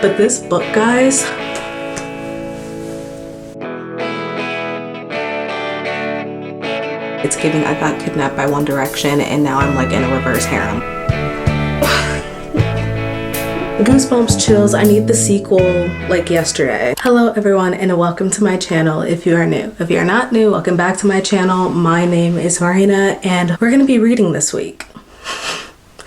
But this book, guys, it's giving I got kidnapped by One Direction and now I'm like in a reverse harem. Goosebumps, chills. I need the sequel like yesterday. Hello everyone and welcome to my channel if you are new. If you're not new, welcome back to my channel. My name is Marina and we're gonna be reading this week.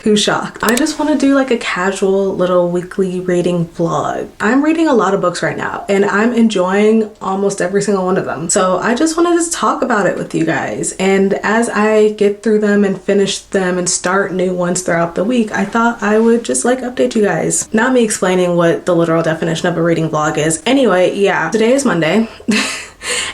Who's shocked? I just want to do like a casual little weekly reading vlog. I'm reading a lot of books right now and I'm enjoying almost every single one of them. So I just want to just talk about it with you guys. And as I get through them and finish them and start new ones throughout the week, I thought I would just like update you guys. Not me explaining what the literal definition of a reading vlog is. Anyway, yeah, today is Monday.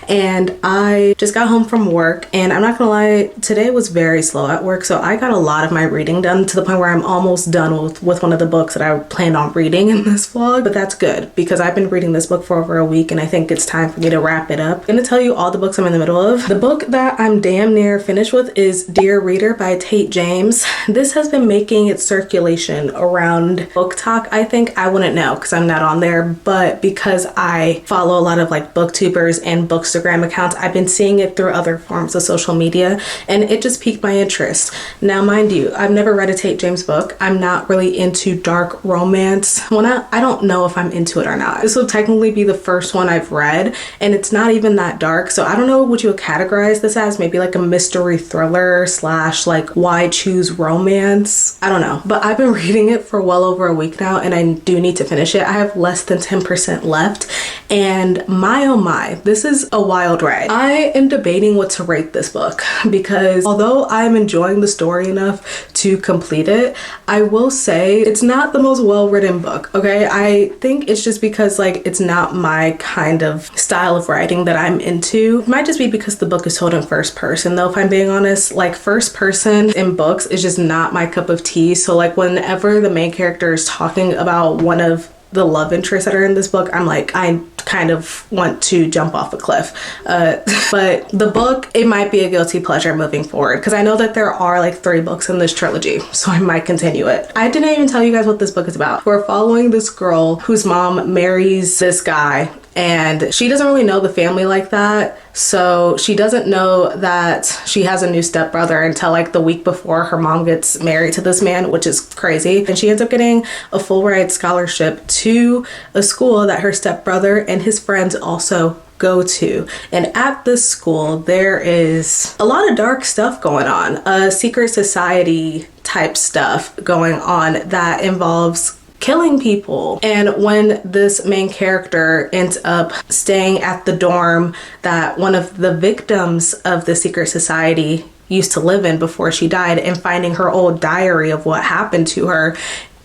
And I just got home from work and I'm not gonna lie, today was very slow at work, so I got a lot of my reading done to the point where I'm almost done with one of the books that I planned on reading in this vlog. But that's good because I've been reading this book for over a week and I think it's time for me to wrap it up. I'm gonna tell you all the books I'm in the middle of. The book that I'm damn near finished with is Dear Reader by Tate James. This has been making its circulation around Book Talk. I think I wouldn't know because I'm not on there, but because I follow a lot of like booktubers and Bookstagram accounts, I've been seeing it through other forms of social media and it just piqued my interest. Now mind you, I've never read a Tate James book. I'm not really into dark romance. Well, I don't know if I'm into it or not. This will technically be the first one I've read and it's not even that dark, so I don't know what you would categorize this as. Maybe like a mystery thriller slash like why choose romance, I don't know. But I've been reading it for well over a week now and I do need to finish it. I have less than 10% left and my oh my, this is a wild ride. I am debating what to rate this book because although I'm enjoying the story enough to complete it, I will say it's not the most well-written book, okay? I think it's just because like it's not my kind of style of writing that I'm into. It might just be because the book is told in first person though, if I'm being honest. Like first person in books is just not my cup of tea. So like whenever the main character is talking about one of the love interests that are in this book, I'm like, I kind of want to jump off a cliff. But the book, it might be a guilty pleasure moving forward because I know that there are like 3 books in this trilogy, so I might continue it. I didn't even tell you guys what this book is about. We're following this girl whose mom marries this guy and she doesn't really know the family like that. So she doesn't know that she has a new stepbrother until like the week before her mom gets married to this man, which is crazy. And she ends up getting a full ride scholarship to a school that her stepbrother and his friends also go to. And at this school, there is a lot of dark stuff going on, secret society type stuff going on that involves killing people. And when this main character ends up staying at the dorm that one of the victims of the secret society used to live in before she died and finding her old diary of what happened to her,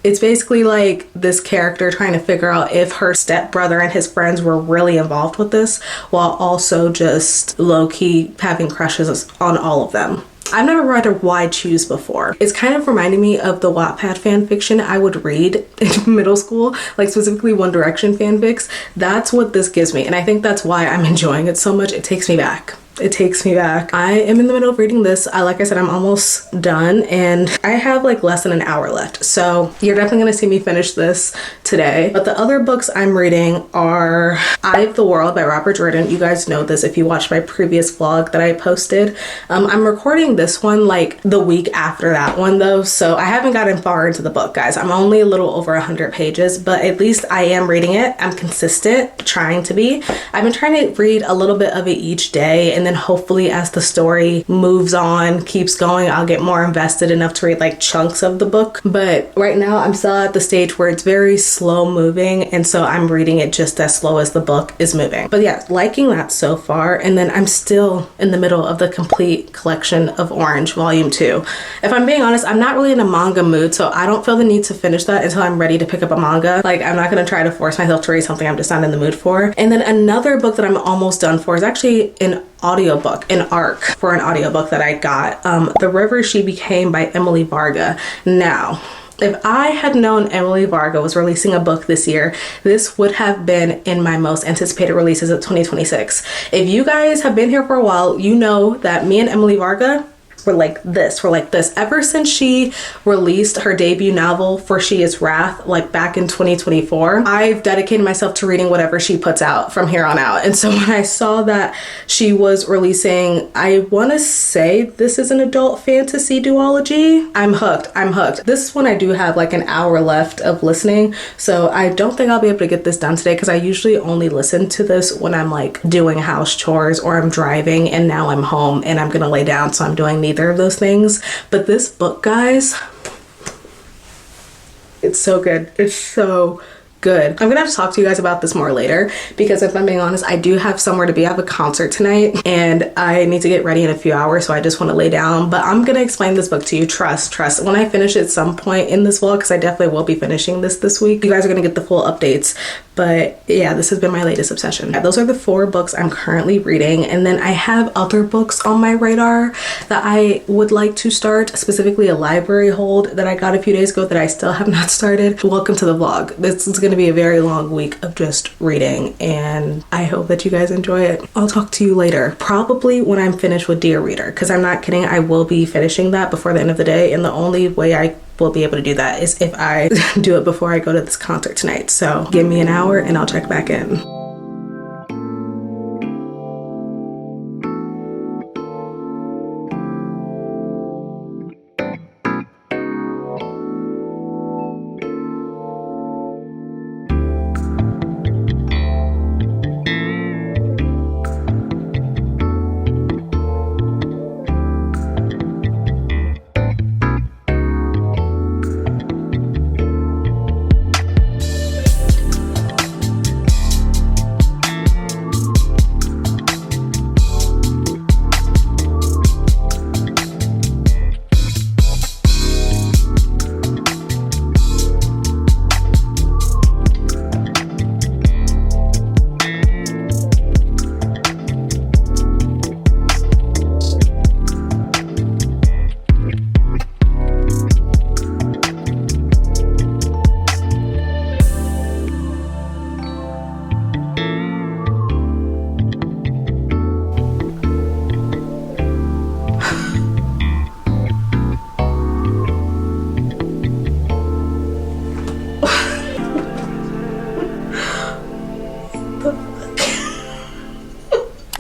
it's basically like this character trying to figure out if her stepbrother and his friends were really involved with this while also just low-key having crushes on all of them. I've never read a Why Choose before. It's kind of reminding me of the Wattpad fan fiction I would read in middle school, like specifically One Direction fanfics. That's what this gives me, and I think that's why I'm enjoying it so much. It takes me back. It takes me back. I am in the middle of reading this. Like I said, I'm almost done and I have like less than an hour left. So you're definitely gonna see me finish this today. But the other books I'm reading are Eye of the World by Robert Jordan. You guys know this if you watched my previous vlog that I posted. I'm recording this one like the week after that one though. So I haven't gotten far into the book, guys. I'm only a little over 100 pages, but at least I am reading it. I'm consistent, trying to be. I've been trying to read a little bit of it each day and then hopefully as the story moves on, keeps going, I'll get more invested enough to read like chunks of the book. But right now I'm still at the stage where it's very slow moving and so I'm reading it just as slow as the book is moving. But yeah, liking that so far. And then I'm still in the middle of the complete collection of Orange Volume 2. If I'm being honest, I'm not really in a manga mood, so I don't feel the need to finish that until I'm ready to pick up a manga. Like I'm not gonna try to force myself to read something I'm just not in the mood for. And then another book that I'm almost done for is actually an audiobook, an ARC for an audiobook that I got, The River She Became by Emily Varga. Now, if I had known Emily Varga was releasing a book this year, this would have been in my most anticipated releases of 2026. If you guys have been here for a while, you know that me and Emily Varga, were like this. Ever since she released her debut novel, For She Is Wrath, like back in 2024, I've dedicated myself to reading whatever she puts out from here on out. And so when I saw that she was releasing, I want to say this is an adult fantasy duology, I'm hooked. This one I do have like an hour left of listening, so I don't think I'll be able to get this done today because I usually only listen to this when I'm like doing house chores or I'm driving, and now I'm home and I'm gonna lay down, so I'm doing neither of those things. But this book, guys, it's so good. It's so good. I'm gonna have to talk to you guys about this more later because if I'm being honest, I do have somewhere to be. I have a concert tonight and I need to get ready in a few hours, so I just want to lay down. But I'm gonna explain this book to you. Trust. When I finish at some point in this vlog, because I definitely will be finishing this week, you guys are gonna get the full updates. But yeah, this has been my latest obsession. Those are the 4 books I'm currently reading, and then I have other books on my radar that I would like to start, specifically a library hold that I got a few days ago that I still have not started. Welcome to the vlog. This is going to be a very long week of just reading, and I hope that you guys enjoy it. I'll talk to you later, probably when I'm finished with Dear Reader, because I'm not kidding, I will be finishing that before the end of the day, and the only way I will be able to do that is if I do it before I go to this concert tonight. So give me an hour and I'll check back in.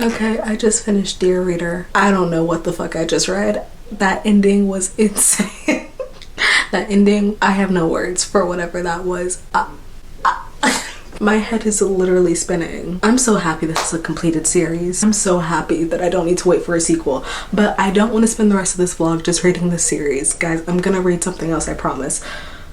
Okay, I just finished Dear Reader. I don't know what the fuck I just read. That ending was insane. That ending, I have no words for whatever that was. My head is literally spinning. I'm so happy this is a completed series. I'm so happy that I don't need to wait for a sequel. But I don't want to spend the rest of this vlog just reading this series. Guys, I'm gonna read something else, I promise.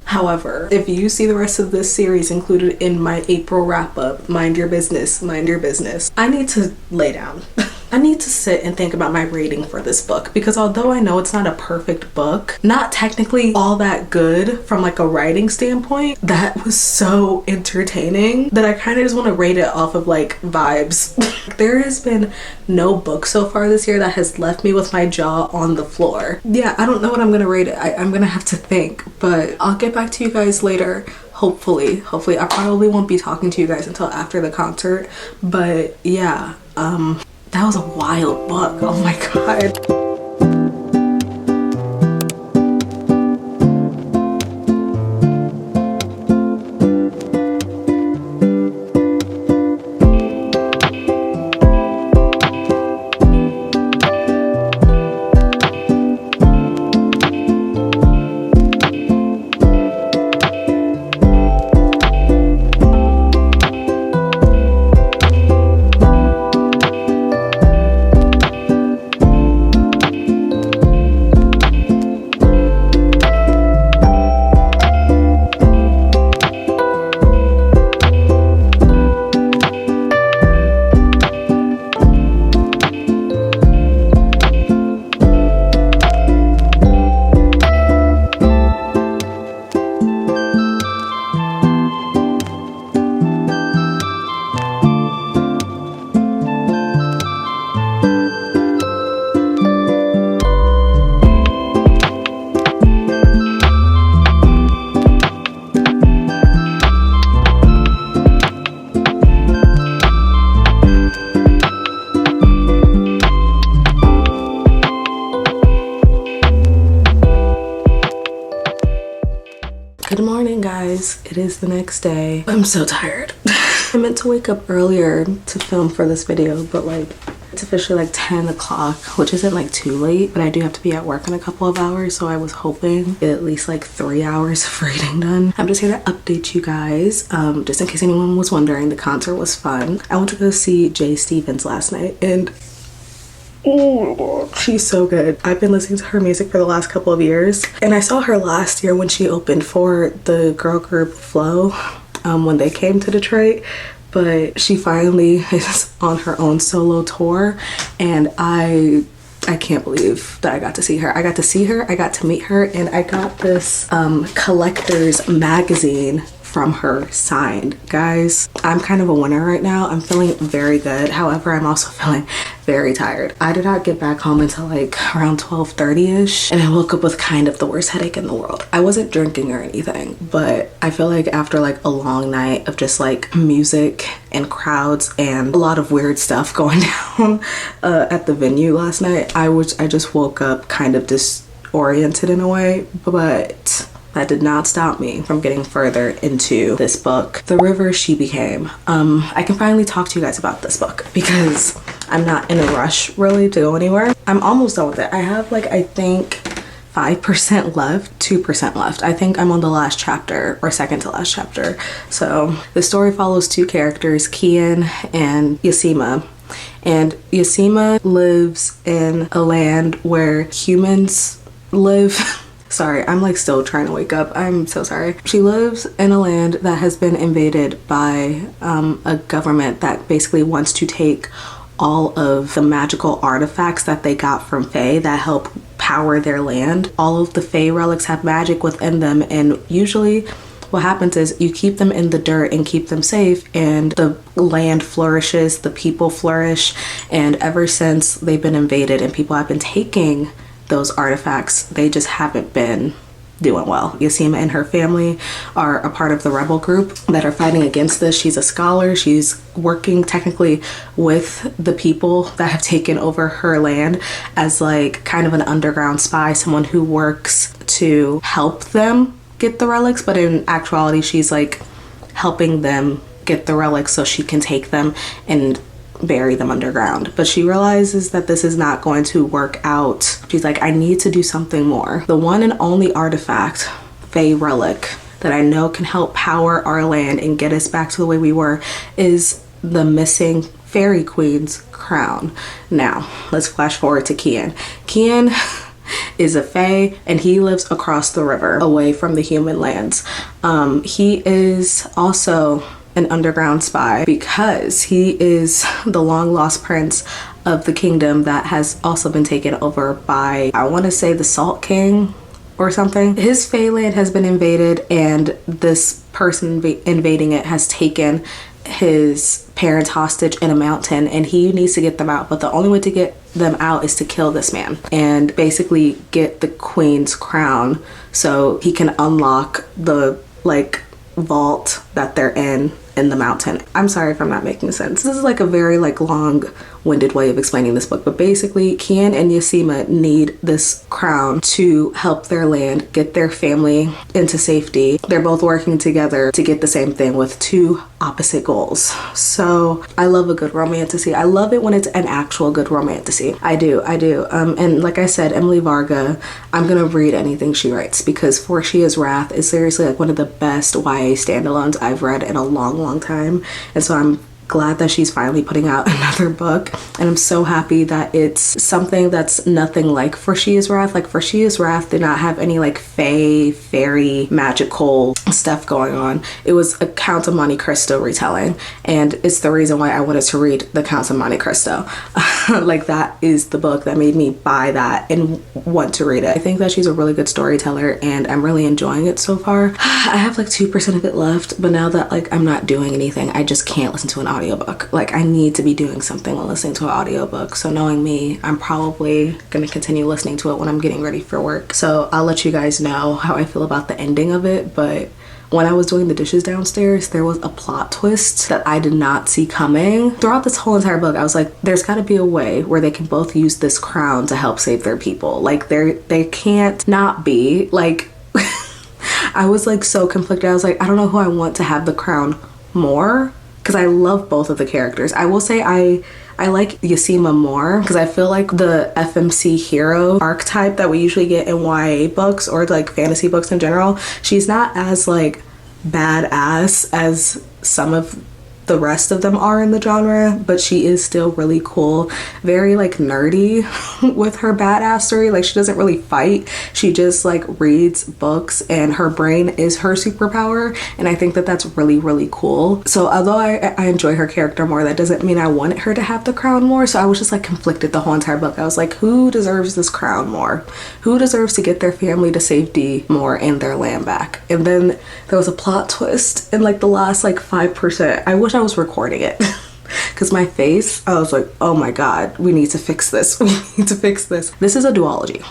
However, if you see the rest of this series included in my April wrap-up, mind your business, mind your business. I need to lay down. I need to sit and think about my rating for this book, because although I know it's not a perfect book, not technically all that good from like a writing standpoint, that was so entertaining that I kind of just want to rate it off of like vibes. There has been no book so far this year that has left me with my jaw on the floor. Yeah, I don't know what I'm gonna rate it. I'm gonna have to think, but I'll get back to you guys later. Hopefully. I probably won't be talking to you guys until after the concert, but yeah, that was a wild book. Oh my god. morning, guys. It is the next day. I'm so tired. I meant to wake up earlier to film for this video, but like it's officially like 10 o'clock, which isn't like too late, but I do have to be at work in a couple of hours, so I was hoping to get at least like 3 hours of reading done. I'm just here to update you guys, just in case anyone was wondering. The concert was fun. I went to go see Jay Stevens last night, and oh my god, she's so good. I've been listening to her music for the last couple of years, and I saw her last year when she opened for the girl group Flow when they came to Detroit. But she finally is on her own solo tour, and I can't believe that I got to see her. I got to meet her, and I got this collector's magazine from her signed. Guys, I'm kind of a winner right now. I'm feeling very good. However, I'm also feeling very tired. I did not get back home until like around 12:30ish, and I woke up with kind of the worst headache in the world. I wasn't drinking or anything, but I feel like after like a long night of just like music and crowds and a lot of weird stuff going down at the venue last night, I just woke up kind of disoriented in a way, but that did not stop me from getting further into this book, The River She Became. I can finally talk to you guys about this book because I'm not in a rush really to go anywhere. I'm almost done with it. I have like, I think 5% left, 2% left. I think I'm on the last chapter or second to last chapter. So the story follows two characters, Kian and Yasima. And Yasima lives in a land where humans live. Sorry, I'm like still trying to wake up. I'm so sorry. She lives in a land that has been invaded by a government that basically wants to take all of the magical artifacts that they got from Fae that help power their land. All of the Fae relics have magic within them, and usually what happens is you keep them in the dirt and keep them safe, and the land flourishes, the people flourish. And ever since they've been invaded and people have been taking those artifacts, they just haven't been doing well. Yasima and her family are a part of the rebel group that are fighting against this. She's a scholar. She's working technically with the people that have taken over her land as like kind of an underground spy, someone who works to help them get the relics, but in actuality she's like helping them get the relics so she can take them and bury them underground. But she realizes that this is not going to work out. She's like, I need to do something more. The one and only artifact, Fae relic, that I know can help power our land and get us back to the way we were is the missing fairy queen's crown. Now let's flash forward to Kian. Kian is a Fae, and he lives across the river away from the human lands. He is also an underground spy because he is the long lost prince of the kingdom that has also been taken over by, I want to say, the Salt King or something. His Fae land has been invaded, and this person invading it has taken his parents hostage in a mountain, and he needs to get them out. But the only way to get them out is to kill this man and basically get the queen's crown so he can unlock the like vault that they're in the mountain. I'm sorry if I'm not making sense. This is like a very like long-winded way of explaining this book, but basically Kian and Yasima need this crown to help their land, get their family into safety. They're both working together to get the same thing with two opposite goals. So I love a good romantasy. I love it when it's an actual good romantasy. I do. And like I said, Emily Varga, I'm gonna read anything she writes because For She Is Wrath is seriously like one of the best YA standalones I've read in a long time. And so I'm glad that she's finally putting out another book, and I'm so happy that it's something that's nothing like For She Is Wrath. Like For She Is Wrath did not have any like fae, fairy, magical stuff going on. It was a Count of Monte Cristo retelling, and it's the reason why I wanted to read the Count of Monte Cristo. Like that is the book that made me buy that and want to read it. I think that she's a really good storyteller, and I'm really enjoying it so far. I have like 2% of it left, but now that like I'm not doing anything, I just can't listen to an audiobook. Like I need to be doing something while listening to an audiobook. So knowing me, I'm probably gonna continue listening to it when I'm getting ready for work. So I'll let you guys know how I feel about the ending of it. But when I was doing the dishes downstairs, there was a plot twist that I did not see coming. Throughout this whole entire book, I was like, there's gotta be a way where they can both use this crown to help save their people. Like they can't not be like I was like so conflicted. I was like, I don't know who I want to have the crown more, because I love both of the characters. I will say I like Yasima more because I feel like the FMC hero archetype that we usually get in YA books or like fantasy books in general, she's not as like badass as some of the rest of them are in the genre, but she is still really cool, very like nerdy with her badassery. Like she doesn't really fight, she just like reads books and her brain is her superpower, and I think that that's really, really cool. So although I enjoy her character more, that doesn't mean I wanted her to have the crown more. So I was just like conflicted the whole entire book. I was like, who deserves this crown more? Who deserves to get their family to safety more and their land back? And then there was a plot twist in like the last like 5%. I wish I was recording it because my face, I was like, oh my god, we need to fix this. We need to fix this. This is a duology.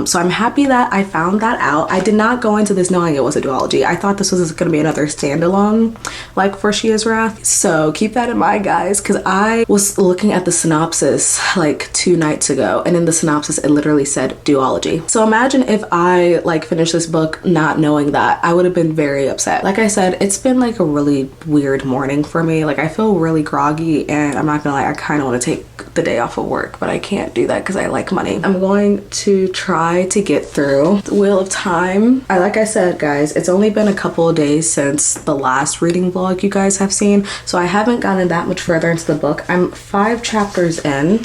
So I'm happy that I found that out. I did not go into this knowing it was a duology. I thought this was going to be another standalone like For She Is Wrath. So keep that in mind, guys, because I was looking at the synopsis like 2 nights ago, and in the synopsis it literally said duology. So imagine if I like finished this book not knowing that. I would have been very upset. Like I said, it's been like a really weird morning for me. Like I feel really groggy, and I'm not gonna lie, I kind of want to take the day off of work, but I can't do that because I like money. I'm going to try to get through the Wheel of Time. Like I said, guys, it's only been a couple of days since the last reading vlog you guys have seen, so I haven't gotten that much further into the book. I'm 5 chapters in,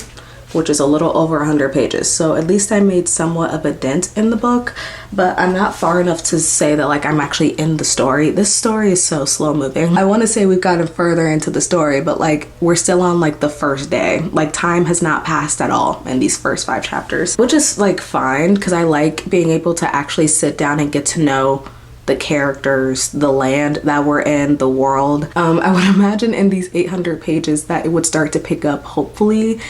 which is a little over 100 pages, so at least I made somewhat of a dent in the book, but I'm not far enough to say that like I'm actually in the story. This story is so slow moving. I want to say we've gotten further into the story, but like we're still on like the first day. Like time has not passed at all in these first 5 chapters, which is like fine because I like being able to actually sit down and get to know the characters, the land that we're in, the world. I would imagine in these 800 pages that it would start to pick up hopefully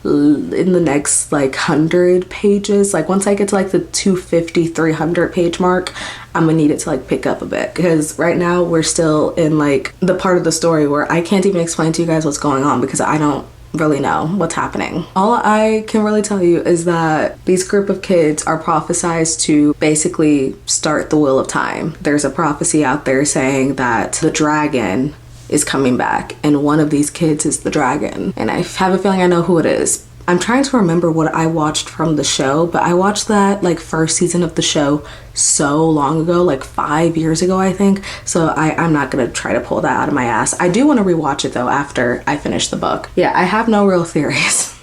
in the next like 100 pages. Like once I get to like the 250 300 page mark, I'm gonna need it to like pick up a bit, because right now we're still in like the part of the story where I can't even explain to you guys what's going on because I don't really know what's happening. All I can really tell you is that these group of kids are prophesized to basically start the Wheel of Time. There's a prophecy out there saying that the dragon is coming back, and one of these kids is the dragon, and I have a feeling I know who it is. I'm trying to remember what I watched from the show, but I watched that like first season of the show so long ago, like 5 years ago I think, so I'm not gonna try to pull that out of my ass. I do want to rewatch it though after I finish the book. Yeah, I have no real theories.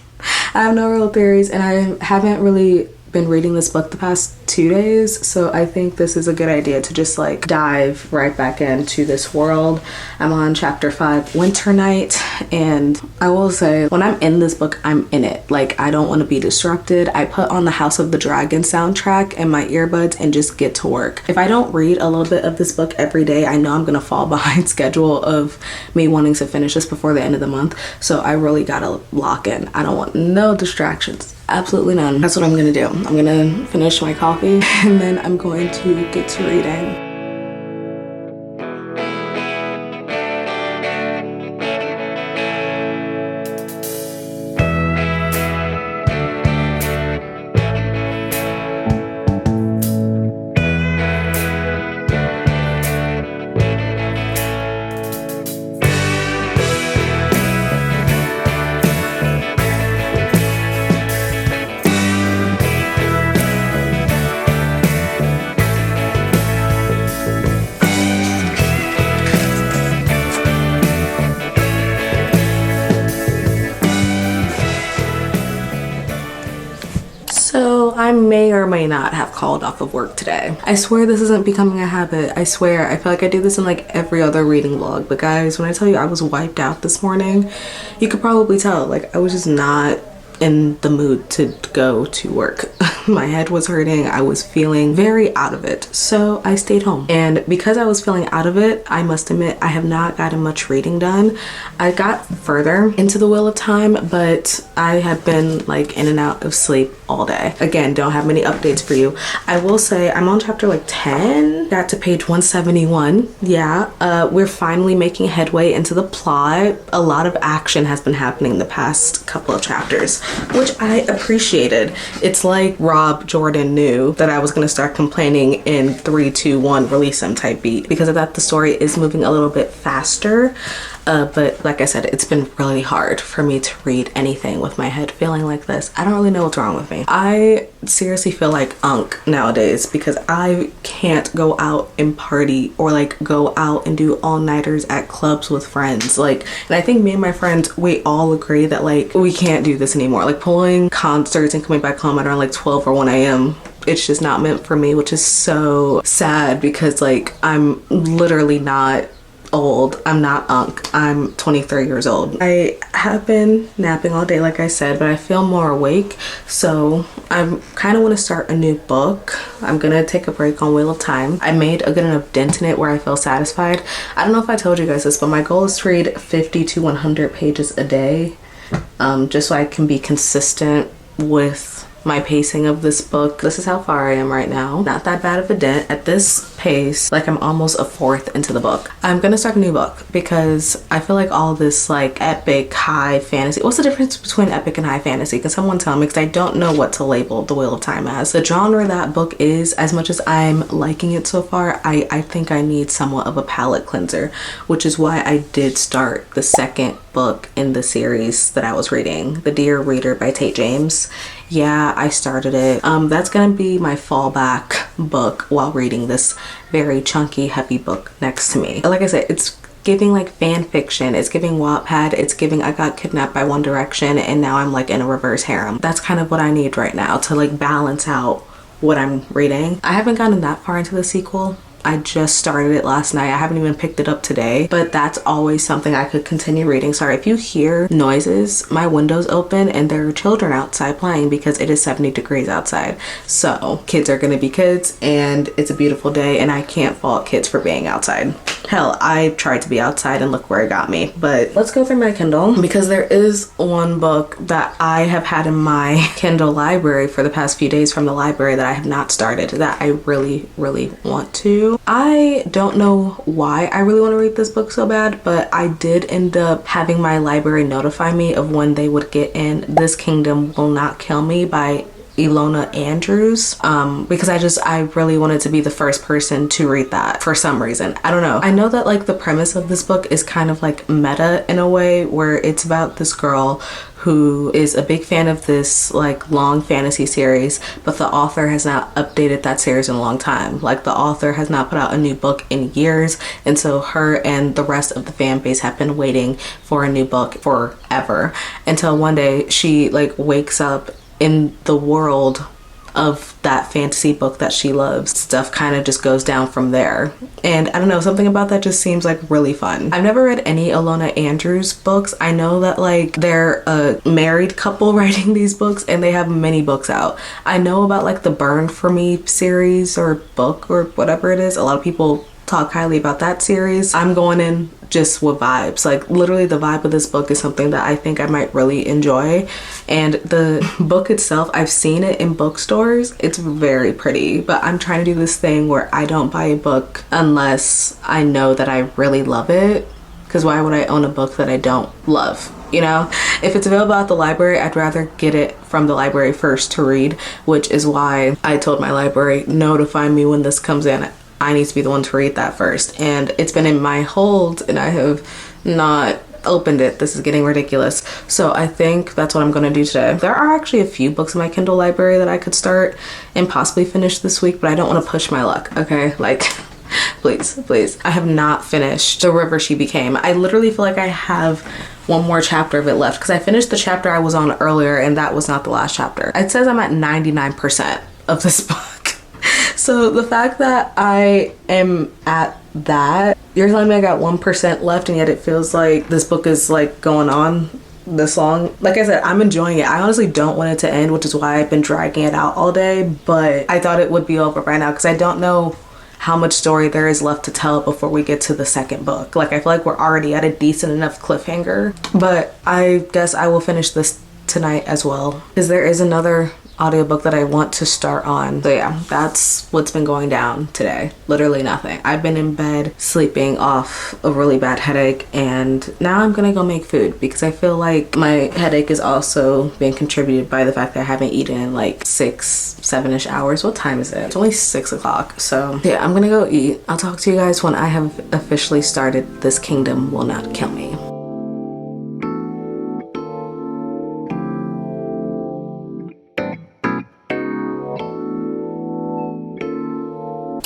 I have no real theories, and I haven't really been reading this book the past 2 days, so I think this is a good idea to just like dive right back into this world. I'm on chapter 5, Winter Night, and I will say when I'm in this book, I'm in it. Like I don't want to be disrupted. I put on the House of the Dragon soundtrack and my earbuds and just get to work. If I don't read a little bit of this book every day, I know I'm gonna fall behind schedule of me wanting to finish this before the end of the month, so I really gotta lock in. I don't want no distractions. Absolutely none. That's what I'm gonna do. I'm gonna finish my coffee and then I'm going to get to reading. I may or may not have called off of work today. I swear this isn't becoming a habit. I swear. I feel like I do this in like every other reading vlog. But guys, when I tell you I was wiped out this morning, you could probably tell. Like I was just not in the mood to go to work. My head was hurting. I was feeling very out of it. So I stayed home. And because I was feeling out of it, I must admit I have not gotten much reading done. I got further into the Wheel of Time, but I have been like in and out of sleep all day. Again, don't have many updates for you. I will say I'm on chapter like 10. Got to page 171. Yeah, we're finally making headway into the plot. A lot of action has been happening the past couple of chapters. which I appreciated. It's like Rob Jordan knew that I was gonna start complaining in 3, 2, 1, release them type beat. Because of that, the story is moving a little bit faster. But like I said, it's been really hard for me to read anything with my head feeling like this. I don't really know what's wrong with me. I seriously feel like Unk nowadays because I can't go out and party or like go out and do all-nighters at clubs with friends. Like, and I think me and my friends, we all agree that like we can't do this anymore. Like pulling concerts and coming back home at around like 12 or 1 a.m. It's just not meant for me, which is so sad because like I'm literally not old. I'm not Unk. I'm 23 years old. I have been napping all day like I said, but I feel more awake, so I kind of want to start a new book. I'm gonna take a break on Wheel of Time. I made a good enough dent in it where I feel satisfied. I don't know if I told you guys this, but my goal is to read 50 to 100 pages a day, just so I can be consistent with my pacing of this book. This is how far I am right now. Not that bad of a dent. At this pace, like I'm almost a fourth into the book. I'm gonna start a new book because I feel like all this like epic high fantasy. What's the difference between epic and high fantasy? Can someone tell me? Because I don't know what to label The Wheel of Time as. The genre that book is, as much as I'm liking it so far, I think I need somewhat of a palate cleanser, which is why I did start the second book in the series that I was reading, The Dear Reader by Tate James. Yeah, I started it. That's gonna be my fallback book while reading this very chunky, heavy book next to me. Like I said, it's giving like fan fiction. It's giving Wattpad. It's giving I got kidnapped by One Direction and now I'm like in a reverse harem. That's kind of what I need right now to like balance out what I'm reading. I haven't gotten that far into the sequel. I just started it last night. I haven't even picked it up today, but that's always something I could continue reading. Sorry if you hear noises, my window's open and there are children outside playing because it is 70 degrees outside. So kids are gonna be kids and it's a beautiful day and I can't fault kids for being outside. Hell, I tried to be outside and look where it got me. But let's go through my Kindle because there is one book that I have had in my Kindle library for the past few days from the library that I have not started that I really, really want to. I don't know why I really want to read this book so bad, but I did end up having my library notify me of when they would get in This Kingdom Will Not Kill Me by Ilona Andrews, because I really wanted to be the first person to read that for some reason. I don't know. I know that like the premise of this book is kind of like meta in a way where it's about this girl who is a big fan of this like long fantasy series, but the author has not updated that series in a long time. Like the author has not put out a new book in years, and so her and the rest of the fan base have been waiting for a new book forever until one day she like wakes up in the world of that fantasy book that she loves. Stuff kind of just goes down from there. And I don't know, something about that just seems like really fun. I've never read any Ilona Andrews books. I know that like they're a married couple writing these books and they have many books out. I know about like the Burn For Me series or book or whatever it is. A lot of people talk highly about that series. I'm going in just with vibes. Like literally the vibe of this book is something that I think I might really enjoy. And the book itself, I've seen it in bookstores. It's very pretty, but I'm trying to do this thing where I don't buy a book unless I know that I really love it. Because why would I own a book that I don't love? You know, if it's available at the library, I'd rather get it from the library first to read, which is why I told my library, notify me when this comes in. I need to be the one to read that first. And it's been in my hold and I have not opened it. This is getting ridiculous. So I think that's what I'm going to do today. There are actually a few books in my Kindle library that I could start and possibly finish this week, but I don't want to push my luck. Okay, like please. I have not finished The River She Became. I literally feel like I have one more chapter of it left because I finished the chapter I was on earlier and that was not the last chapter. It says I'm at 99% of this book. So the fact that I am at that, you're telling me I got 1% left and yet it feels like this book is like going on this long. Like I said, I'm enjoying it. I honestly don't want it to end, which is why I've been dragging it out all day, but I thought it would be over by now because I don't know how much story there is left to tell before we get to the second book. Like I feel like we're already at a decent enough cliffhanger, but I guess I will finish this tonight as well because there is another audiobook that I want to start on. So yeah, that's what's been going down today. Literally nothing. I've been in bed sleeping off a really bad headache, and now I'm gonna go make food because I feel like my headache is also being contributed by the fact that I haven't eaten in like 6-7ish hours. What time is it? It's only 6 o'clock. So yeah, I'm gonna go eat. I'll talk to you guys when I have officially started This Kingdom Will Not Kill Me.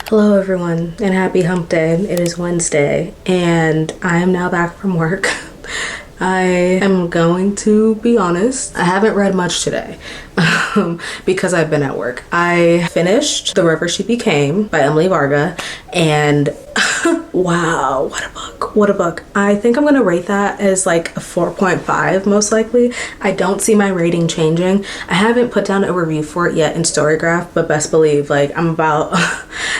Hello everyone, and happy hump day. It is Wednesday and I am now back from work. I am going to be honest, I haven't read much today because I've been at work. I finished The River She Became by Emily Varga, and wow, what a book. I think I'm gonna rate that as like a 4.5 most likely. I don't see my rating changing. I haven't put down a review for it yet in Storygraph, but best believe like I'm about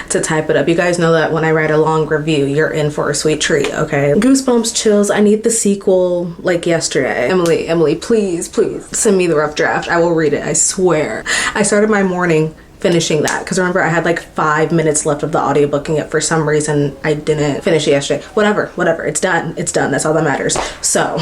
to type it up. You guys know that when I write a long review, you're in for a sweet treat, okay? Goosebumps, chills. I need the sequel like yesterday. Emily, please send me the rough draft. I will read it, I swear. I started my morning finishing that because remember I had like 5 minutes left of the audiobooking it. For some reason I didn't finish it yesterday. Whatever, it's done. That's all that matters. So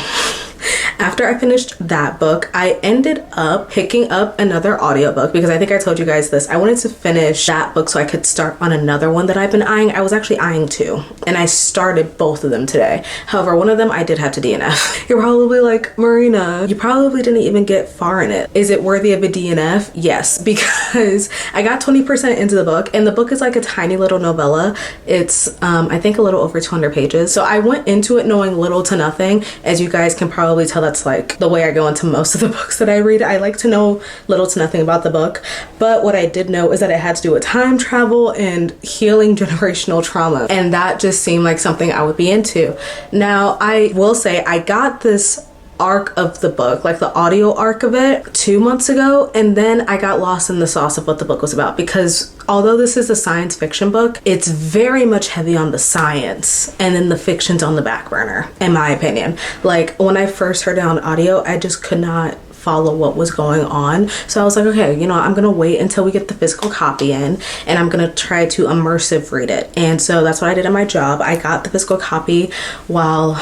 after I finished that book, I ended up picking up another audiobook because I think I told you guys this. I wanted to finish that book so I could start on another one that I've been eyeing. I was actually eyeing 2 and I started both of them today. However, one of them I did have to DNF. You're probably like, Marina, you probably didn't even get far in it. Is it worthy of a DNF? Yes, because I got 20% into the book, and the book is like a tiny little novella. It's I think a little over 200 pages. So I went into it knowing little to nothing. As you guys can probably tell, that's like the way I go into most of the books that I read. I like to know little to nothing about the book, but what I did know is that it had to do with time travel and healing generational trauma, and that just seemed like something I would be into. Now I will say I got this arc of the book, like the audio arc of it, 2 months ago, and then I got lost in the sauce of what the book was about, because although this is a science fiction book, it's very much heavy on the science, and then the fiction's on the back burner, in my opinion. Like when I first heard it on audio, I just could not follow what was going on. So I was like, okay, you know, I'm gonna wait until we get the physical copy in, and I'm gonna try to immersive read it. And so that's what I did at my job. I got the physical copy while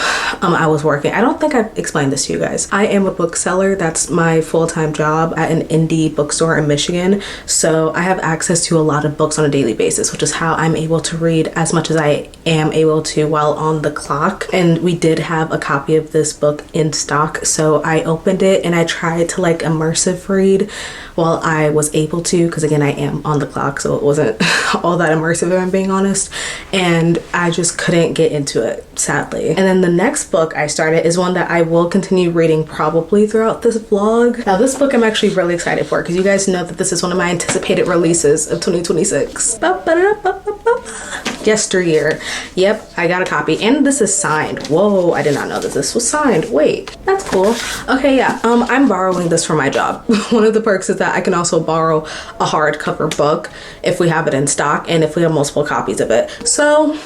I was working. I don't think I've explained this to you guys. I am a bookseller. That's my full-time job at an indie bookstore in Michigan. So I have access to a lot of books on a daily basis, which is how I'm able to read as much as I am able to while on the clock. And we did have a copy of this book in stock, so I opened it and I tried to like immersive read while I was able to, because again I am on the clock, so it wasn't all that immersive if I'm being honest, and I just couldn't get into it, sadly. And then the next book I started is one that I will continue reading probably throughout this vlog. Now this book I'm actually really excited for because you guys know that this is one of my anticipated releases of 2026. Yesteryear. Yep, I got a copy, and this is signed. Whoa, I did not know that this was signed. Wait, that's cool. Okay, yeah, I'm borrowing this for my job. One of the perks is that I can also borrow a hardcover book if we have it in stock and if we have multiple copies of it. So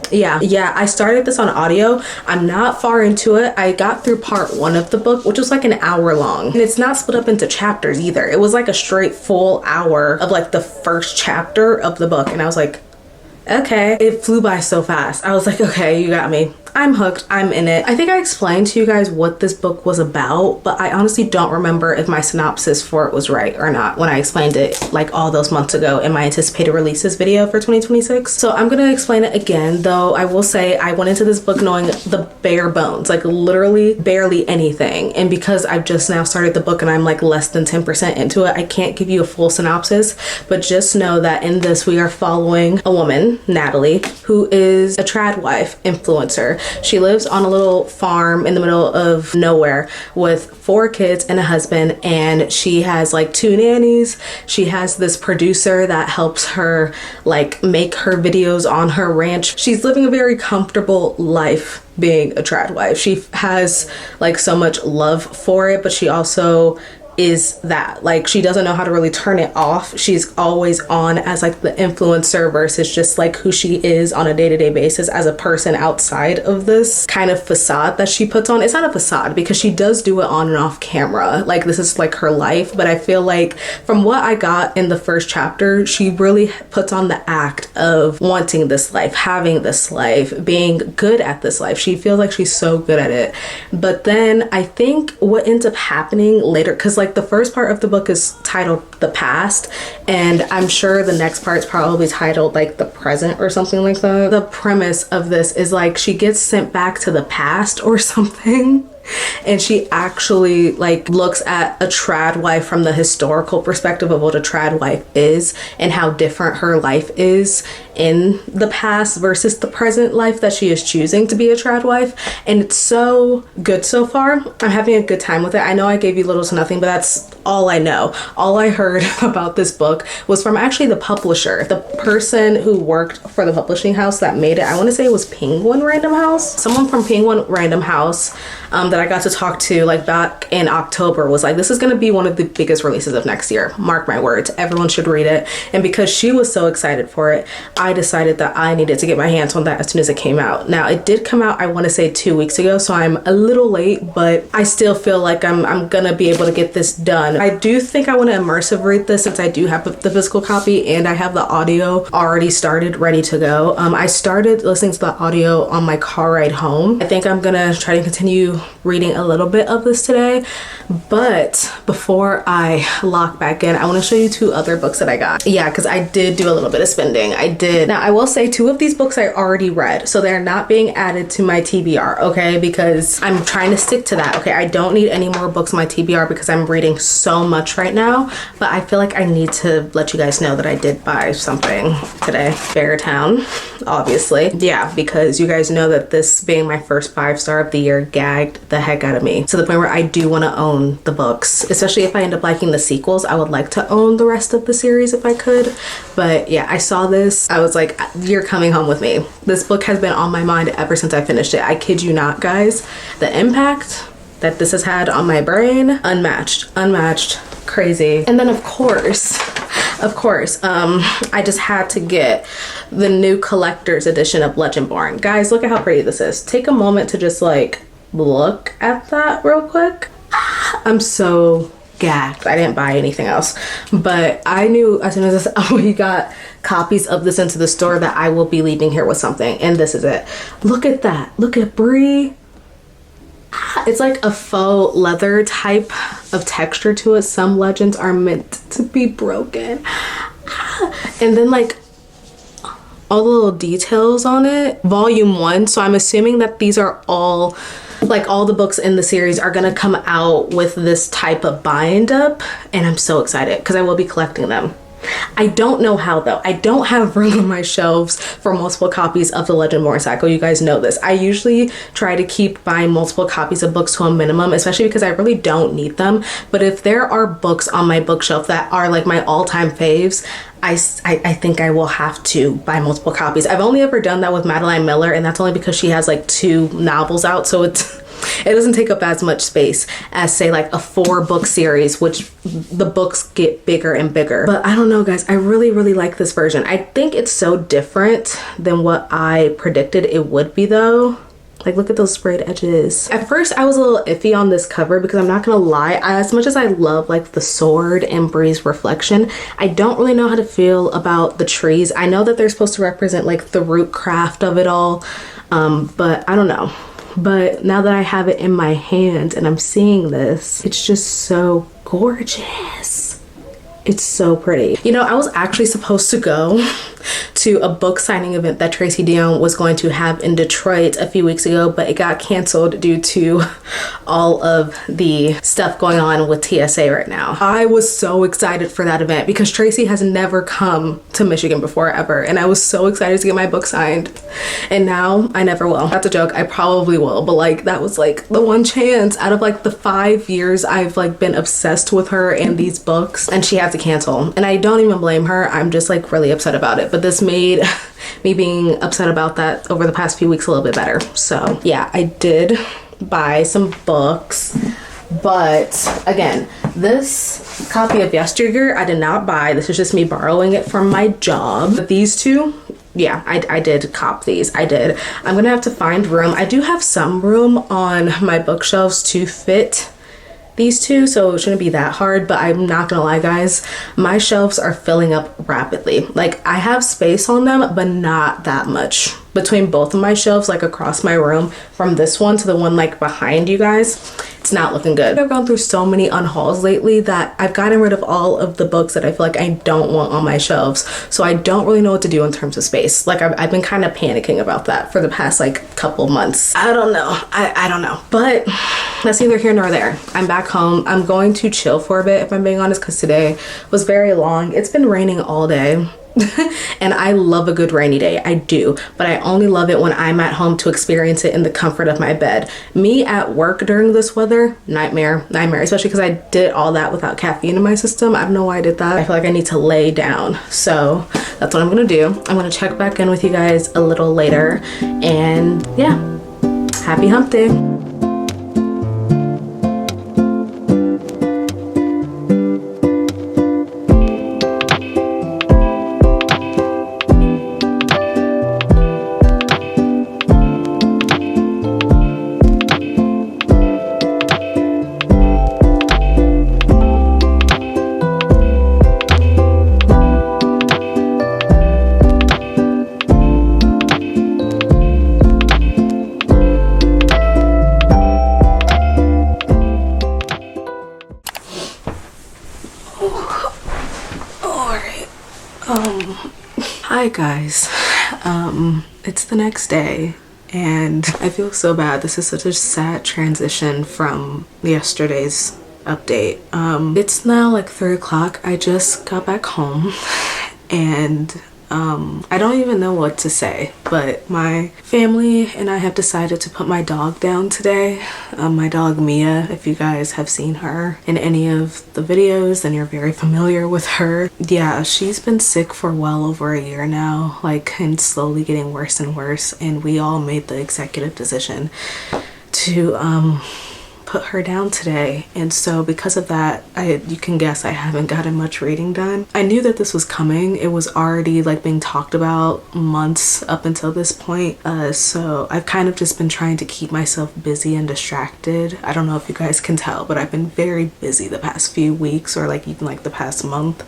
yeah, I started this on audio. I'm not far into it. I got through part 1 of the book, which was like an hour long, and it's not split up into chapters either. It was like a straight full hour of like the first chapter of the book, and I was like, okay. It flew by so fast. I was like, okay, you got me. I'm hooked. I'm in it. I think I explained to you guys what this book was about, but I honestly don't remember if my synopsis for it was right or not when I explained it like all those months ago in my anticipated releases video for 2026. So I'm gonna explain it again, though I will say I went into this book knowing the bare bones, like literally barely anything. And because I've just now started the book and I'm like less than 10% into it, I can't give you a full synopsis, but just know that in this we are following a woman, Natalie, who is a trad wife influencer. She lives on a little farm in the middle of nowhere with 4 kids and a husband, and she has like 2 nannies. She has this producer that helps her like make her videos on her ranch. She's living a very comfortable life being a trad wife. She has like so much love for it, but she also is that. Like, she doesn't know how to really turn it off. She's always on as like the influencer versus just like who she is on a day-to-day basis as a person outside of this kind of facade that she puts on. It's not a facade because she does do it on and off camera. Like, this is like her life, but I feel like from what I got in the first chapter, she really puts on the act of wanting this life, having this life, being good at this life. She feels like she's so good at it. But then I think what ends up happening later, because like the first part of the book is titled The Past, and I'm sure the next part's probably titled like The Present or something like that. The premise of this is like she gets sent back to the past or something, and she actually like looks at a trad wife from the historical perspective of what a trad wife is and how different her life is in the past versus the present life that she is choosing to be a trad wife. And it's so good so far. I'm having a good time with it. I know I gave you little to nothing, but that's all I know. All I heard about this book was from actually the publisher, the person who worked for the publishing house that made it. I want to say it was Penguin Random House. Someone from Penguin Random House that I got to talk to like back in October was like, this is going to be one of the biggest releases of next year. Mark my words. Everyone should read it. And because she was so excited for it, I decided that I needed to get my hands on that as soon as it came out. Now, it did come out, I want to say 2 weeks ago, so I'm a little late, but I still feel like I'm gonna be able to get this done. I do think I want to immersive read this since I do have the physical copy and I have the audio already started, ready to go. I started listening to the audio on my car ride home. I think I'm gonna try to continue reading a little bit of this today, but before I lock back in, I want to show you 2 other books that I got. Yeah, because I did do a little bit of spending. I did. Now, I will say 2 of these books I already read, so they're not being added to my TBR, okay? Because I'm trying to stick to that, okay? I don't need any more books on my TBR because I'm reading so much right now, but I feel like I need to let you guys know that I did buy something today. Beartown, obviously. Yeah, because you guys know that this being my first 5-star of the year gagged the heck out of me to the point where I do want to own the books, especially if I end up liking the sequels. I would like to own the rest of the series if I could. But yeah, I saw this, I was like, you're coming home with me. This book has been on my mind ever since I finished it. I kid you not, guys. The impact that this has had on my brain, unmatched, crazy. And then of course, I just had to get the new collector's edition of Legendborn. Guys, look at how pretty this is. Take a moment to just like look at that real quick. I'm so gagged. I didn't buy anything else, but I knew as soon as we got copies of this into the store that I will be leaving here with something, and this is it. Look at that. Look at Brie. It's like a faux leather type of texture to it. Some legends are meant to be broken. And then like all the little details on it. Volume 1. So I'm assuming that these are all, like all the books in the series are gonna come out with this type of bind up. And I'm so excited because I will be collecting them. I don't know how though. I don't have room on my shelves for multiple copies of the Legendborn cycle. You guys know this. I usually try to keep buying multiple copies of books to a minimum, especially because I really don't need them. But if there are books on my bookshelf that are like my all-time faves, I think I will have to buy multiple copies. I've only ever done that with Madeline Miller, and that's only because she has like 2 novels out, so it doesn't take up as much space as say like a 4-book series, which the books get bigger and bigger. But I don't know, guys, I really like this version. I think it's so different than what I predicted it would be though. Like, look at those sprayed edges. At first, I was a little iffy on this cover because I'm not gonna lie, as much as I love like the sword and Brie's reflection, I don't really know how to feel about the trees. I know that they're supposed to represent like the root craft of it all, but I don't know. But now that I have it in my hand and I'm seeing this, it's just so gorgeous. It's so pretty. You know, I was actually supposed to go to a book signing event that Tracy Dion was going to have in Detroit a few weeks ago, but it got canceled due to all of the stuff going on with TSA right now. I was so excited for that event because Tracy has never come to Michigan before ever, and I was so excited to get my book signed, and now I never will. That's a joke, I probably will, but like that was like the one chance out of like the 5 years I've like been obsessed with her and these books, and she had to cancel, and I don't even blame her. I'm just like really upset about it, but this made me being upset about that over the past few weeks a little bit better. So yeah, I did buy some books, but again, This copy of Yesteryear I did not buy. This is just me borrowing it from my job. But these two, yeah, I did cop these. I did. I'm gonna have to find room. I do have some room on my bookshelves to fit these two, so it shouldn't be that hard, but I'm not gonna lie guys, my shelves are filling up rapidly. Like, I have space on them, but not that much between both of my shelves, like across my room, from this one to the one like behind you guys. It's not looking good. I've gone through so many unhauls lately that I've gotten rid of all of the books that I feel like I don't want on my shelves, so I don't really know what to do in terms of space. Like, I've been kind of panicking about that for the past like couple months. I don't know. I don't know, but that's neither here nor there. I'm back home. I'm going to chill for a bit, if I'm being honest, because today was very long. It's been raining all day. And I love a good rainy day, I do, but I only love it when I'm at home to experience it in the comfort of my bed. Me at work during this weather, nightmare, especially because I did all that without caffeine in my system. I don't know why I did that. I feel like I need to lay down, so that's what I'm gonna do. I'm gonna check back in with you guys a little later, and yeah, happy hump day. Hi guys, it's the next day and I feel so bad. This is such a sad transition from yesterday's update. It's now like 3 o'clock. I just got back home and I don't even know what to say, but my family and I have decided to put my dog down today. My dog Mia, if you guys have seen her in any of the videos, then you're very familiar with her. Yeah, she's been sick for well over a year now, like, and slowly getting worse and worse, and we all made the executive decision to put her down today. And so because of that, you can guess I haven't gotten much reading done. I knew that this was coming. It was already like being talked about months up until this point, so I've kind of just been trying to keep myself busy and distracted. I don't know if you guys can tell, but I've been very busy the past few weeks, or like even like the past month,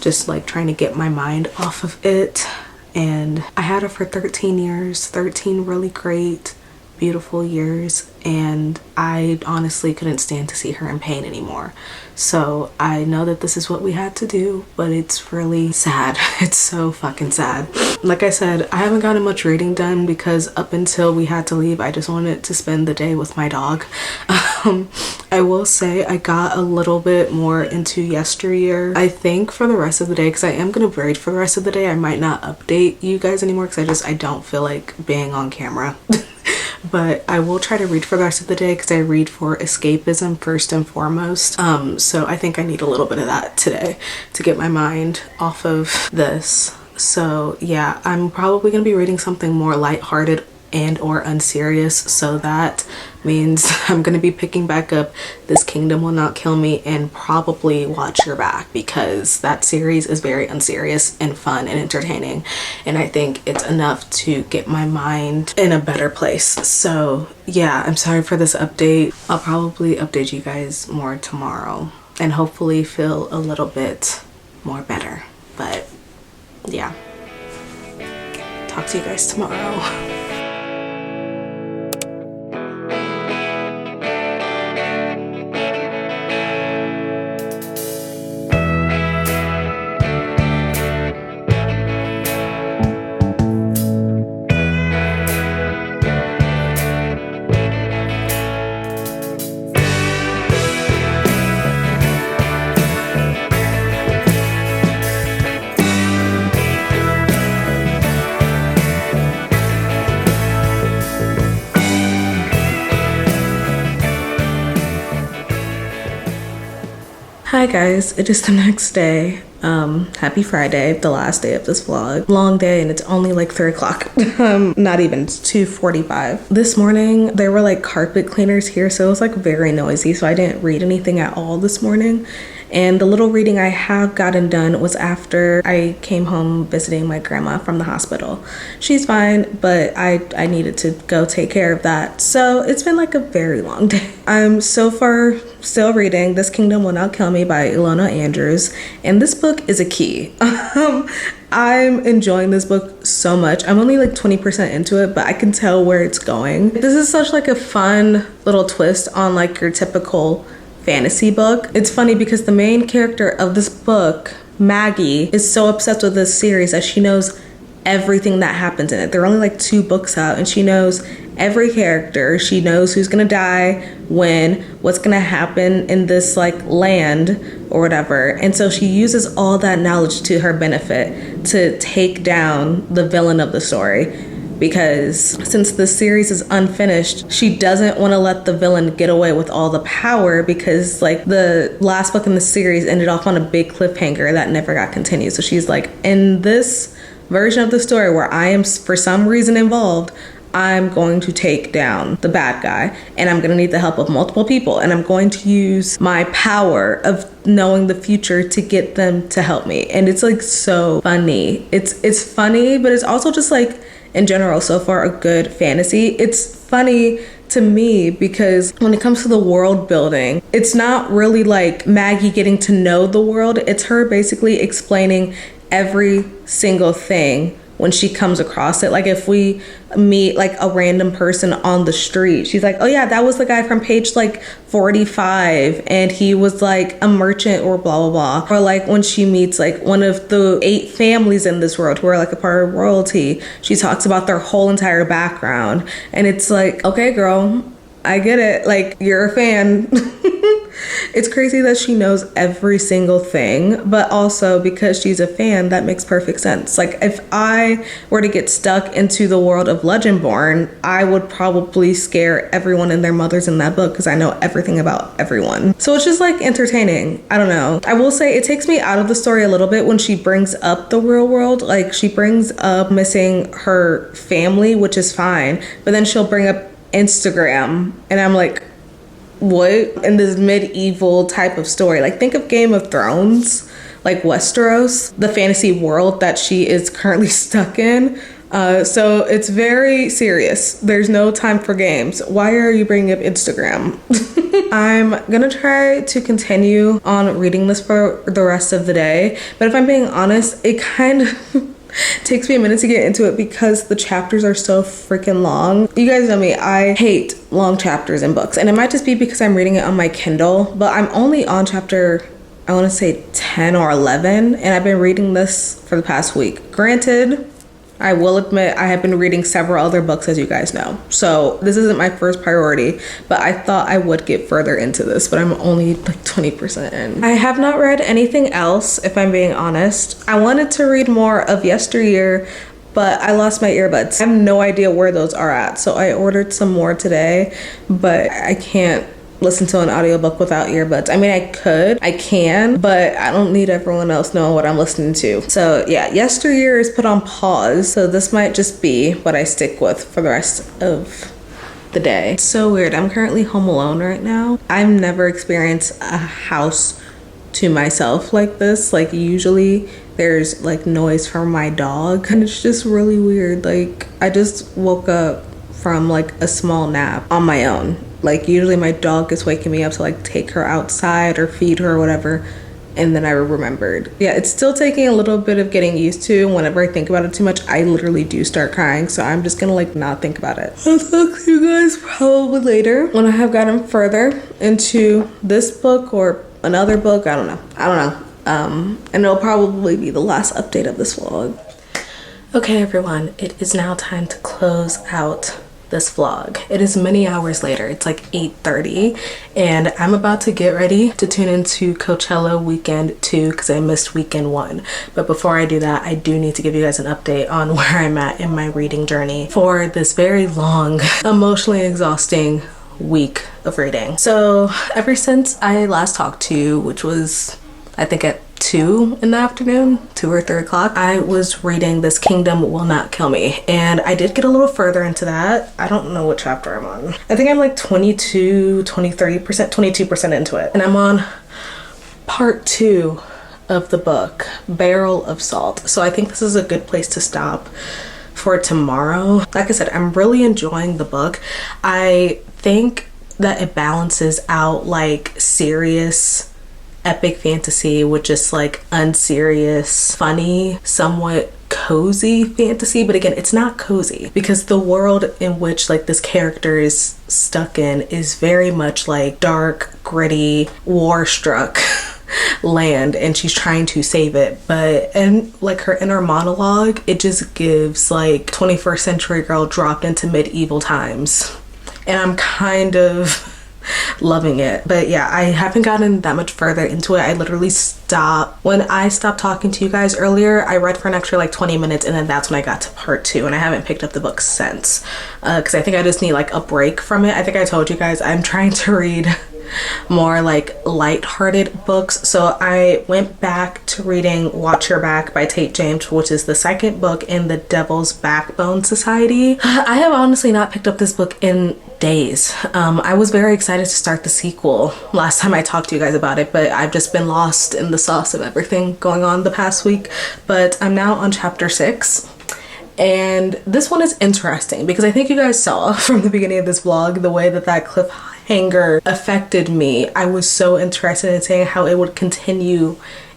just like trying to get my mind off of it. And I had her for 13 years, 13 really great, beautiful years, and I honestly couldn't stand to see her in pain anymore. So I know that this is what we had to do, but it's really sad. It's so fucking sad. Like I said, I haven't gotten much reading done because up until we had to leave, I just wanted to spend the day with my dog. I will say I got a little bit more into Yesteryear, I think, for the rest of the day, because I am going to read for the rest of the day. I might not update you guys anymore because I don't feel like being on camera. But I will try to read for the rest of the day because I read for escapism first and foremost. So I think I need a little bit of that today to get my mind off of this. So yeah, I'm probably going to be reading something more lighthearted and or unserious, so that means I'm going to be picking back up This Kingdom Will Not Kill Me and probably Watch Your Back, because that series is very unserious and fun and entertaining, and I think it's enough to get my mind in a better place. So yeah, I'm sorry for this update. I'll probably update you guys more tomorrow and hopefully feel a little bit more better. But yeah, talk to you guys tomorrow. Hi guys, it is the next day. Happy Friday, the last day of this vlog. Long day and it's only like 3 o'clock. Not even, it's 2:45. This morning there were like carpet cleaners here, so it was like very noisy, so I didn't read anything at all this morning. And the little reading I have gotten done was after I came home visiting my grandma from the hospital. She's fine, but I needed to go take care of that. So it's been like a very long day. I'm so far still reading This Kingdom Will Not Kill Me by Ilona Andrews. And this book is a key. I'm enjoying this book so much. I'm only like 20% into it, but I can tell where it's going. This is such like a fun little twist on like your typical fantasy book. It's funny because the main character of this book, Maggie, is so obsessed with this series that she knows everything that happens in it. There are only like 2 books out and she knows every character. She knows who's gonna die, when, what's gonna happen in this like land or whatever. And so she uses all that knowledge to her benefit to take down the villain of the story. Because since the series is unfinished, she doesn't want to let the villain get away with all the power, because like the last book in the series ended off on a big cliffhanger that never got continued. So she's like, in this version of the story where I am for some reason involved, I'm going to take down the bad guy and I'm going to need the help of multiple people, and I'm going to use my power of knowing the future to get them to help me. And it's like so funny. It's funny, but it's also just like, in general, so far a good fantasy. It's funny to me because when it comes to the world building, it's not really like Maggie getting to know the world. It's her basically explaining every single thing when she comes across it. Like if we meet like a random person on the street, she's like, oh yeah, that was the guy from page like 45 and he was like a merchant or blah blah blah. Or like when she meets like one of the 8 families in this world who are like a part of royalty, she talks about their whole entire background. And it's like, okay girl, I get it, like you're a fan. It's crazy that she knows every single thing, but also because she's a fan, that makes perfect sense. Like if I were to get stuck into the world of Legendborn, I would probably scare everyone and their mothers in that book because I know everything about everyone. So it's just like entertaining. I don't know. I will say it takes me out of the story a little bit when she brings up the real world. Like she brings up missing her family, which is fine, but then she'll bring up Instagram and I'm like, what? In this medieval type of story, like think of Game of Thrones, like Westeros, the fantasy world that she is currently stuck in. So it's very serious. There's no time for games. Why are you bringing up Instagram? I'm gonna try to continue on reading this for the rest of the day, but if I'm being honest, it kind of takes me a minute to get into it because the chapters are so freaking long. You guys know me, I hate long chapters in books, and it might just be because I'm reading it on my Kindle, but I'm only on chapter, I want to say 10 or 11, and I've been reading this for the past week. Granted, I will admit I have been reading several other books, as you guys know, so this isn't my first priority, but I thought I would get further into this, but I'm only like 20% in. I have not read anything else, if I'm being honest. I wanted to read more of Yesteryear, but I lost my earbuds. I have no idea where those are at, so I ordered some more today, but I can't listen to an audiobook without earbuds. I mean, I can, but I don't need everyone else knowing what I'm listening to. So yeah, Yesteryear is put on pause, so this might just be what I stick with for the rest of the day. It's so weird. I'm currently home alone right now. I've never experienced a house to myself like this. Like usually there's like noise from my dog, and it's just really weird. Like I just woke up from like a small nap on my own. Like usually my dog is waking me up to like take her outside or feed her or whatever, and then I remembered. Yeah, it's still taking a little bit of getting used to. Whenever I think about it too much, I literally do start crying, so I'm just gonna like not think about it. I'll talk to you guys probably later when I have gotten further into this book or another book. I don't know. And it'll probably be the last update of this vlog. Okay everyone, it is now time to close out this vlog. It is many hours later. It's like 8:30 and I'm about to get ready to tune into Coachella weekend 2 because I missed weekend 1. But before I do that, I do need to give you guys an update on where I'm at in my reading journey for this very long, emotionally exhausting week of reading. So ever since I last talked to you, which was I think at 2 in the afternoon, 2 or 3 o'clock. I was reading This Kingdom Will Not Kill Me, and I did get a little further into that. I don't know what chapter I'm on. I think I'm like 22, 20, 30%, 22% into it, and I'm on part 2 of the book, Barrel of Salt. So I think this is a good place to stop for tomorrow. Like I said, I'm really enjoying the book. I think that it balances out like serious epic fantasy with just like unserious, funny, somewhat cozy fantasy. But again, it's not cozy because the world in which like this character is stuck in is very much like dark, gritty, war-struck land, and she's trying to save it. But and like her inner monologue, it just gives like 21st century girl dropped into medieval times, and I'm kind of loving it. But yeah, I haven't gotten that much further into it. I literally stopped when I stopped talking to you guys earlier. I read for an extra like 20 minutes, and then that's when I got to part 2, and I haven't picked up the book since because I think I just need like a break from it. I think I told you guys I'm trying to read more like light-hearted books, so I went back to reading Watch Your Back by Tate James, which is the second book in the Devil's Backbone Society. I have honestly not picked up this book in days. I was very excited to start the sequel last time I talked to you guys about it, but I've just been lost in the sauce of everything going on the past week. But I'm now on chapter 6. And this one is interesting because I think you guys saw from the beginning of this vlog the way that cliffhanger affected me. I was so interested in seeing how it would continue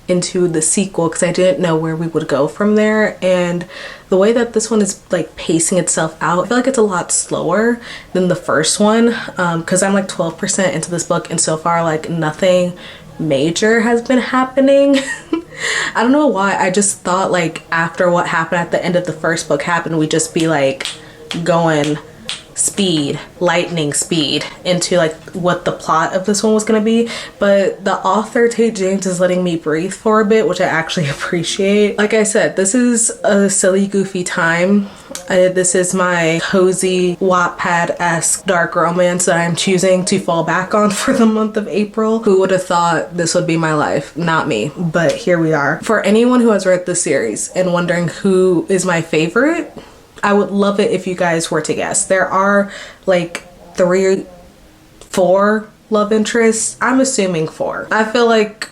into the sequel because I didn't know where we would go from there. And the way that this one is like pacing itself out, I feel like it's a lot slower than the first one because I'm like 12% into this book, and so far like nothing major has been happening. I don't know why. I just thought like after what happened at the end of the first book happened, we'd just be like going lightning speed into like what the plot of this one was gonna be. But the author Tate James is letting me breathe for a bit, which I actually appreciate. Like I said, this is a silly, goofy time. This is my cozy Wattpad-esque dark romance that I'm choosing to fall back on for the month of April. Who would have thought this would be my life? Not me, but here we are. For anyone who has read this series and wondering who is my favorite, I would love it if you guys were to guess. There are like 3, 4 love interests. I'm assuming 4. I feel like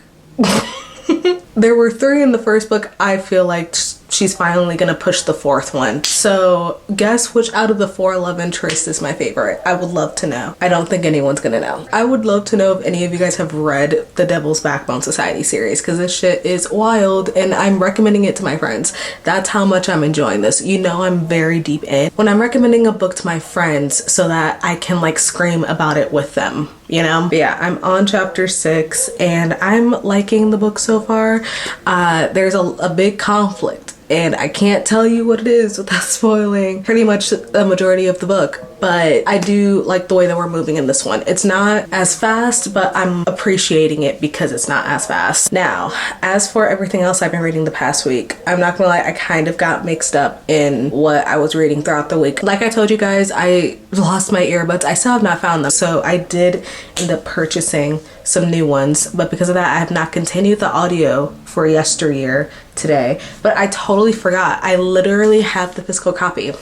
there were 3 in the first book. I feel like she's finally gonna push the 4th one. So guess which out of the 4 love interests is my favorite? I would love to know. I don't think anyone's gonna know. I would love to know if any of you guys have read the Devil's Backbone Society series, because this shit is wild and I'm recommending it to my friends. That's how much I'm enjoying this. You know, I'm very deep in when I'm recommending a book to my friends so that I can like scream about it with them, you know? But yeah, I'm on chapter 6 and I'm liking the book so far. There's a big conflict, and I can't tell you what it is without spoiling pretty much the majority of the book, but I do like the way that we're moving in this one. It's not as fast, but I'm appreciating it because it's not as fast. Now, as for everything else I've been reading the past week, I'm not gonna lie, I kind of got mixed up in what I was reading throughout the week. Like I told you guys, I lost my earbuds. I still have not found them, so I did end up purchasing some new ones, but because of that I have not continued the audio for yesteryear today. But I totally forgot, I literally have the physical copy.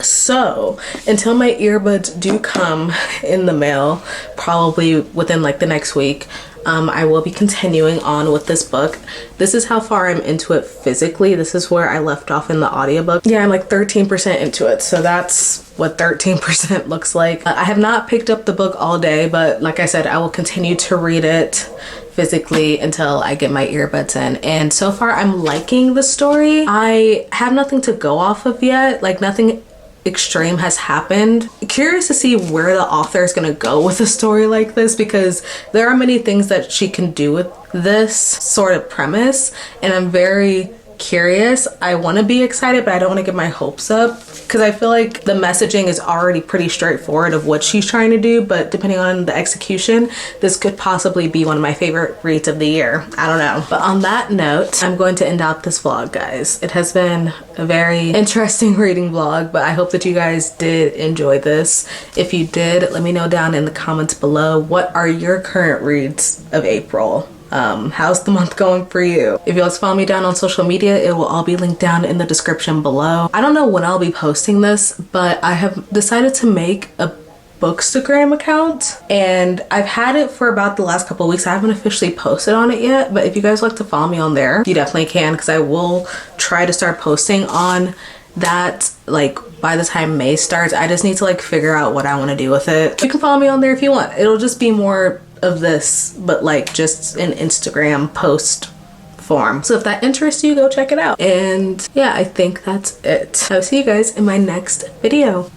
So until my earbuds do come in the mail, probably within like the next week, I will be continuing on with this book. This is how far I'm into it physically. This is where I left off in the audiobook. Yeah, I'm like 13% into it, so that's what 13% looks like. I have not picked up the book all day, but like I said, I will continue to read it physically until I get my earbuds in. And so far I'm liking the story. I have nothing to go off of yet, like nothing extreme has happened. Curious to see where the author is gonna go with a story like this, because there are many things that she can do with this sort of premise, and I'm very curious. I want to be excited, but I don't want to get my hopes up because I feel like the messaging is already pretty straightforward of what she's trying to do, but depending on the execution, this could possibly be one of my favorite reads of the year. I don't know. But on that note, I'm going to end out this vlog, guys. It has been a very interesting reading vlog, but I hope that you guys did enjoy this. If you did, let me know down in the comments below, what are your current reads of April? How's the month going for you? If you'd like to follow me down on social media, it will all be linked down in the description below. I don't know when I'll be posting this, but I have decided to make a Bookstagram account, and I've had it for about the last couple of weeks. I haven't officially posted on it yet, but if you guys like to follow me on there, you definitely can, because I will try to start posting on that like by the time May starts. I just need to like figure out what I want to do with it. You can follow me on there if you want. It'll just be more of this, but like just an Instagram post form. So if that interests you, go check it out. And yeah, I think that's it. I'll see you guys in my next video.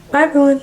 Bye everyone.